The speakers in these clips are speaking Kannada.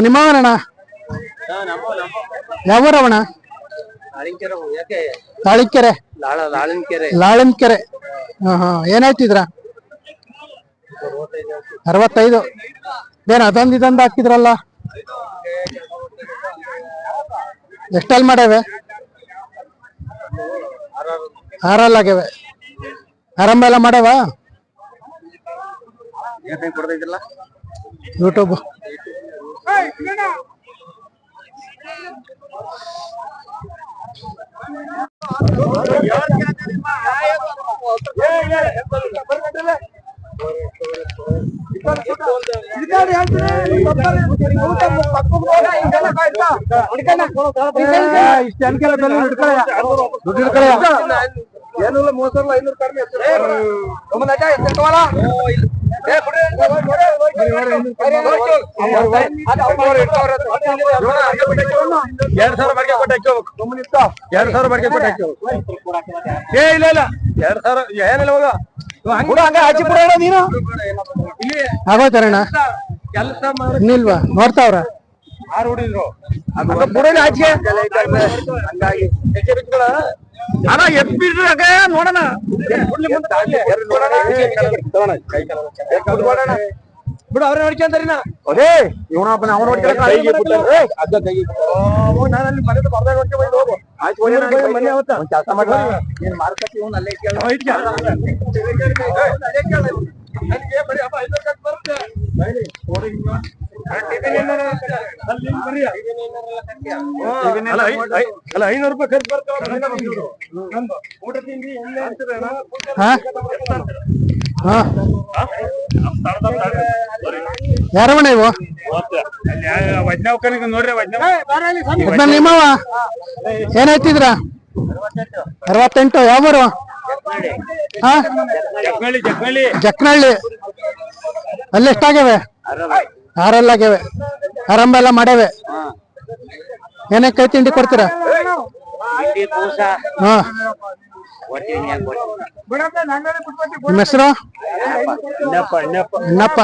ನಿಮ್ಮವನಣ್ಣ ಯಾವೂರವಣ? ತಾಳಿಕೆರೆ. ಲಾಳನ್ಕೆರೆ. ಏನಾಯ್ತಿದ್ರ? 65. ಏನ್ ಇದೊಂದು ಹಾಕಿದ್ರಲ್ಲ? ಎಷ್ಟಲ್ಲಿ ಮಾಡವೆ? 6 ಆಗ್ಯಾವೆ. ಆರಂಭ ಎಲ್ಲ ಮಾಡವ? ಯೂಟ್ಯೂಬ್ ಏನಲ್ಲ ಮೋಸಲ್ಲ 500 ಕಡಿಮೆ ಆಗೋಯ್ತಾರಣ್ಣ? ಇನ್ನಿಲ್ವಾ? ನೋಡ್ತಾವ್ರ? ನೋಡೋಣ ಬಿಡು, ಅವ್ರೇ ನೋಡ್ಕೊಂತಾರಿನ. ಅದೇ ಇವನೊಬ್ಬನ ಅವನು ಕೆಲಸ ಮಾಡ ಮಾರ್ಕೆಟ್ ಇವನು ಅಲ್ಲೇ ಅಲ್ಲ 500 ರೂಪಾಯಿ ಖರ್ಚು ಬರ್ತಾವ. ಊಟ ತಿಂಡಿ ಯಾರವಣ ಇವು? ನೋಡ್ರಿ ನಿಮ್ಮವ ಏನಾಯ್ತಿದ್ರ? 68. ಯಾವರು? ಜಕ್ನಳ್ಳಿ. ಅಲ್ಲಿ ಎಷ್ಟಾಗ್ಯಾವೆ? 6 ಆಗ್ಯಾವೆ. ಆರಂಭ ಎಲ್ಲ ಮಾಡ್ಯಾವೆ. ಏನೇ ಕೈ ತಿಂಡಿ ಕೊಡ್ತೀರಾ? ನಿಮ್ಮ ಹೆಸರು? ಇನ್ನಪ್ಪ.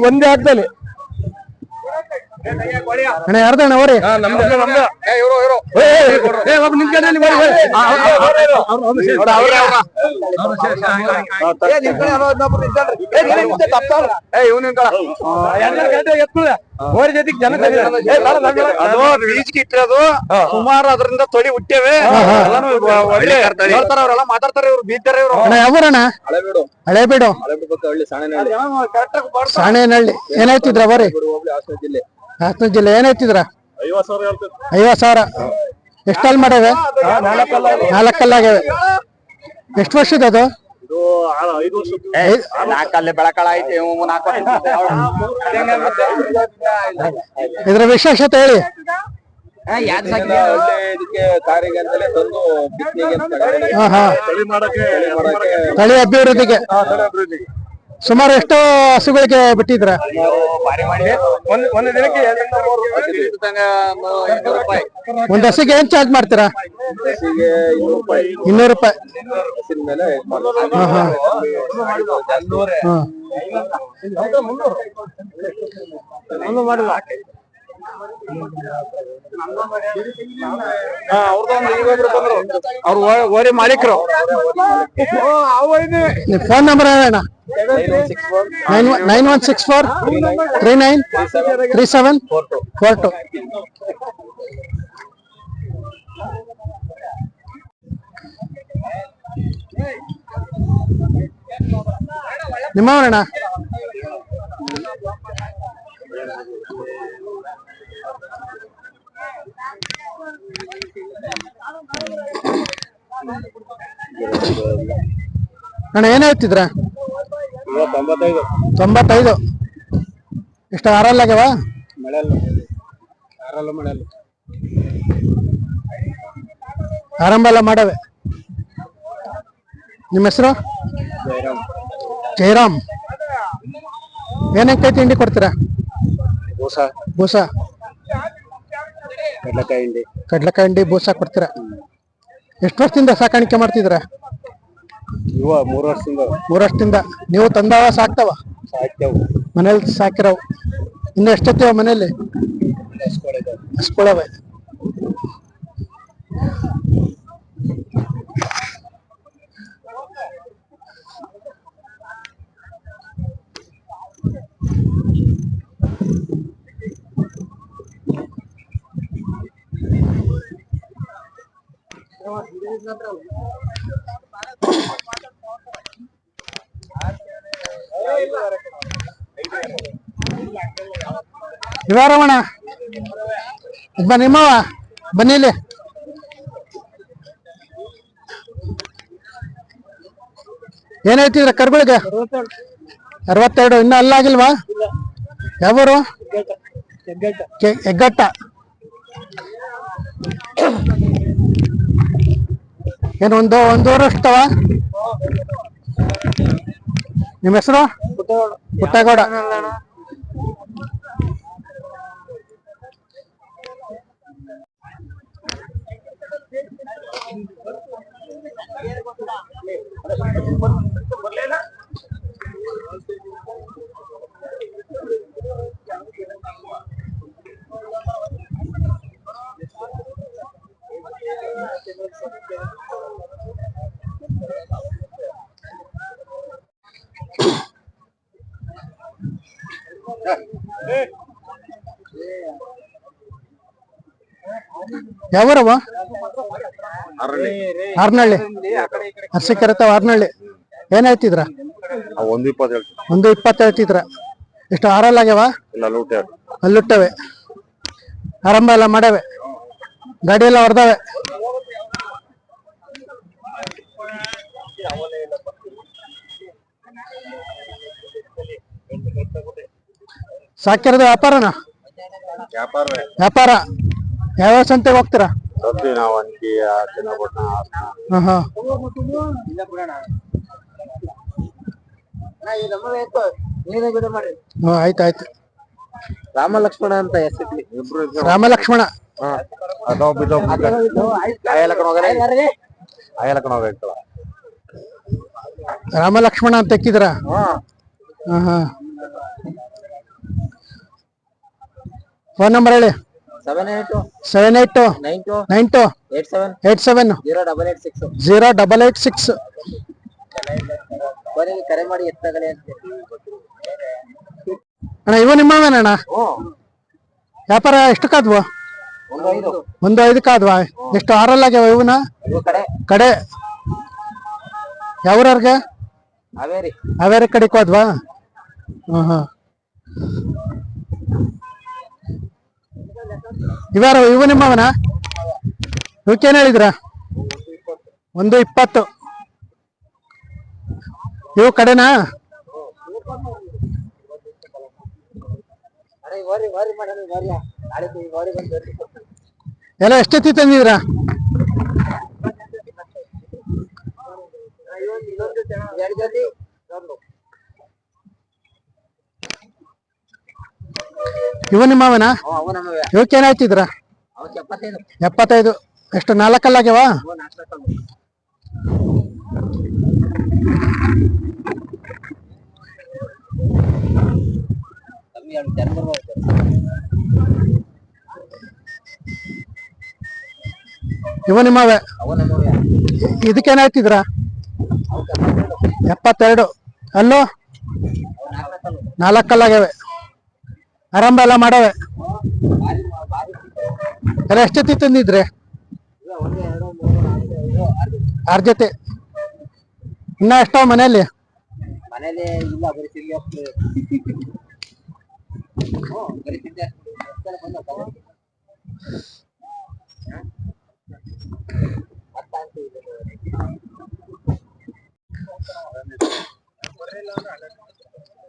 ಒಂದೇ ಹಾಕ್ತಾನೆ ಅಣ್ಣ. ಯಾರ್ದಣ್ಣ ಅವರೇ? ಸುಮಾರು ಅದರಿಂದ ತೊಳಿ ಹುಟ್ಟೇವೆ. ಅವ್ರೆಲ್ಲ ಮಾತಾಡ್ತಾರೆ, ಇವ್ರು ಬೀಳ್ತಾರೆ. ಯಾವೂರಣ್ಣ? ಹಳೇಬೀಡು. ಸಾಣೇನಹಳ್ಳಿ. ಏನಾಯ್ತಿದ್ರ ಅವರೇ? ಹಾಸನ ಜಿಲ್ಲೆ. ಏನಾಯ್ತಿದ್ರ? 50,000. ಎಷ್ಟಲ್ಲಿ ಮಾಡವೆ? 4 ಆಗ್ಯಾವೆ. ಎಷ್ಟು ವರ್ಷದ ಅದು? 4 ಬೆಳಕಳ ಐತಿ. ಇದ್ರ ವಿಶೇಷತೆ ಹೇಳಿ. ತಳಿ ಅಭಿವೃದ್ಧಿಗೆ. ಸುಮಾರು ಎಷ್ಟು ಹಸುಗಳಿಗೆ ಬಿಟ್ಟಿದ್ರ? ಒಂದು ದಿನಕ್ಕೆ ಒಂದ್ ಹಸಿಗೆ ಏನ್ ಚಾರ್ಜ್ ಮಾಡ್ತೀರಾ? 200 ರೂಪಾಯಿ. ಅವ್ರು ಓರಿ ಮಾಲೀಕರು. ಫೋನ್ ನಂಬರ್ ಹೇಳೋಣ. 9164 393742. ನಿಮ್ಮವರಣ್ಣ? ಅಣ್ಣ ಏನ್ ಹೇಳ್ತಿದ್ರ? 95. ಎಷ್ಟು 6 ಆಗ್ಯಾವ? ಆರಂಭ ಎಲ್ಲ ಮಾಡವೆ. ನಿಮ್ಮ ಹೆಸರು? ಜಯರಾಮ್. ಏನಕ್ಕೆ ತಿಂಡಿ ಕೊಡ್ತೀರಾ? ಬೂಸ, ಬೂಸ, ಕಡ್ಲೆಕಾಯಿ ಹಿಂಡಿ. ಕಡ್ಲೆಕಾಯಿ ಹಿಂಡಿ, ಬೂಸ ಕೊಡ್ತೀರಾ. ಎಷ್ಟು ವರ್ಷದಿಂದ ಸಾಕಾಣಿಕೆ ಮಾಡ್ತಿದ್ರ? ಇವ 3 ವರ್ಷದಿಂದ 3 ವರ್ಷದಿಂದ. ನೀವು ತಂದವ ಸಾಕ್ತವ? ಸಾಕ್ತೇವು. ಮನೇಲಿ ಸಾಕಿರವು. ಇನ್ನು ಎಷ್ಟೊತ್ತಿವ ಮನೇಲಿ? ಹಸ್ಕೊಳವೆ. ಇವಾರವಣ ನಿಮ್ಮವ ಬನ್ನಿಲಿ. ಏನ್ ಹೇಳ್ತಿದ್ರ ಕರ್ಗಳಿಗೆ? 62. ಇನ್ನ ಅಲ್ಲಾಗಿಲ್ವಾ? ಯಾವೂರು? ಹೆಗ್ಗಟ್ಟ. ಏನು ಒಂದೂವರೆ ವರ್ಷದವ? ನಿಮ್ಮ ಹೆಸರು? ಪುಟ್ಟಗೌಡ. ಯಾವೂರವ? ಹಾರ್ನಹಳ್ಳಿ. ಅರ್ಸಿಕೆರೆತಾವ ಹಾರ್ನಹಳ್ಳಿ. ಏನ್ ಹೇಳ್ತಿದ್ರ? 120 ಹೇಳ್ತಿದ್ರ. ಎಷ್ಟು ಆರಲ್ಲಾಗ್ಯಾವ? ಅಲ್ಲುಟ್ಟವೆ. ಆರಂಭ ಎಲ್ಲ ಮಾಡವೆ. ಗಾಡಿ ಎಲ್ಲ ಹೊಡೆದವೆ. ಸಾಕಿರೋದು ವ್ಯಾಪಾರನಾ? ವ್ಯಾಪಾರ. ಯಾವ್ಯಾವ ಸಂತೆಗೆ ಹೋಗ್ತೀರಾ? ಆಯ್ತಾಯ್ತು. ರಾಮಲಕ್ಷ್ಮಣ ಅಂತ ರಾಮಲಕ್ಷ್ಮಣ. ರಾಮಲಕ್ಷ್ಮಣ ಅಂತ ಎಕ್ಕಿದ್ರ? ಫೋನ್ ನಂಬರ್ ಹೇಳಿ. 7892870886. ಕರೆ ಮಾಡಿ ಎತ್ತಾಗಲೇ ಅಂತ ಅಣ್ಣ. ಇವ ನಿಮ್ಮವೇನಣ್ಣ? ವ್ಯಾಪಾರ ಎಷ್ಟು ಕಾದ್ವ? 1.5 ಕಾದ್ವ. ಎಷ್ಟು ಆರಲ್ಲಾಗ್ಯಾವ ಇವನ? ಕಡೆ ಯಾವ್ರವ್ರಿಗೆ? ಹಾವೇರಿ ಕಡೆ ಹೋದ್ವಾ? ಇವ ನಿಮ್ಮವನ? ಇವಕ್ಕೇನ್ ಹೇಳಿದ್ರ? 120. ಇವು ಕಡೆನಾ? ಎಲ್ಲ ಎಷ್ಟೊತ್ತಿ ತಂದಿದ್ರ? ಇವ ನಿಮ್ಮವನ? ಇವಕ್ಕೇನ್ ಹೇಳ್ತಿದ್ರ? 75. ಎಷ್ಟು 4 ಕಲ್ಲಾಗ್ಯಾವ? ಇವ ನಿಮ್ಮವೇ? ಇದಕ್ಕೇನ್ ಹೇಳ್ತಿದ್ರ? 72. ಅಲ್ಲೋ 4 ಕಲ್ಲಾಗ್ಯಾವೆ. ಆರಂಭ ಎಲ್ಲ ಮಾಡವೆ. ಎಲ್ಲ ಎಷ್ಟೊತ್ತಿ ತಂದಿದ್ರೆ? 6 ಜೊತೆ. ಇನ್ನ ಎಷ್ಟವ ಮನೇಲಿ?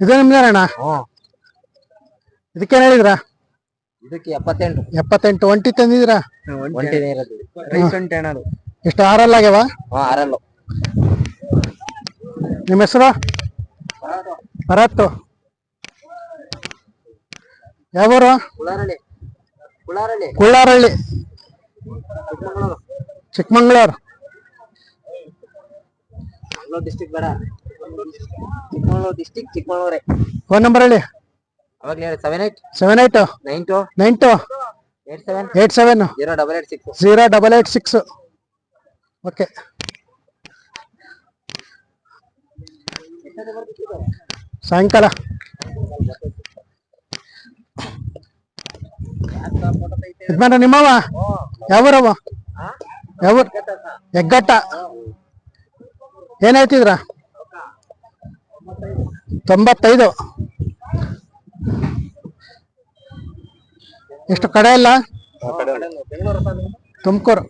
ಇದು ನಿಮ್ದೇನಣ್ಣ? ಇದಕ್ಕೇನ್ ಹೇಳಿದ್ರ? ಇದಕ್ಕೆ 78. 78. ಒಂಟಿ ತಂದಿದ್ರ? ಒಂಟಿನೇ ಇರೋದು. ಎಷ್ಟು ಆರಲ್ಲಾಗ್ಯಾವ? 6. ನಿಮ್ಮ ಹೆಸರು? ಭರತ್ ಯಾವೂರು? ಕುಳ್ಳಾರಳ್ಳಿ, ಚಿಕ್ಕಮಂಗ್ಳೂರು. ಡಿಸ್ಟಿಕ್ ಬೇಡ, ಚಿಕ್ಕಮಗಳೂರು ಡಿಸ್ಟಿಕ್, ಚಿಕ್ಕಮಗಳೂರೇ. ಫೋನ್ ನಂಬರ್ ಹೇಳಿ. ಅವಾಗಲೇ 78 78 92 92 87 87 0886. 0886. ಓಕೆ. ಸಾಯಂಕಾಲ ಯಜಮಾನ ನಿಮ್ಮವ ಯಾವೂರವ? ಯಾವ ಹೆಗ್ಗಟ್ಟ. ಏನ್ ಹೇಳ್ತಿದ್ರ? 95. ಎಷ್ಟು ಕಡೆ ಇಲ್ಲ? ತುಮಕೂರು.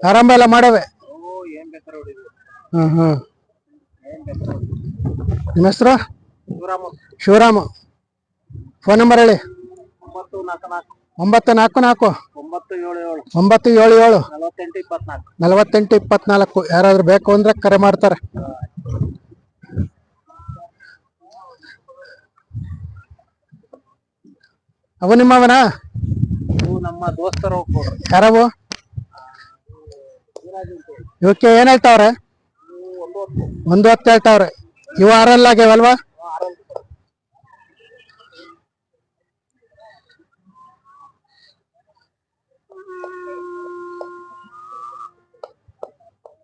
ಆರಂಭ ಎಲ್ಲ ಮಾಡವೆ. ನಿಮ್ಮ ಹೆಸರು? ಶಿವರಾಮ. ಫೋನ್ ನಂಬರ್ ಹೇಳಿ. 944 977 48 24. ಯಾರಾದ್ರೂ ಬೇಕು ಅಂದ್ರೆ ಕರೆ ಮಾಡ್ತಾರೆ. ಅವು ನಿಮ್ಮವನ? ನಮ್ಮ ದೋಸ್ತರು ಯಾರವು? ಇವಕ್ಕೆ ಏನ್ ಹೇಳ್ತಾವ್ರೆ? 110 ಹೇಳ್ತಾವ್ರೆ. ಇವು ಆರಲ್ಲಾಗ್ಯವಲ್ವಾ?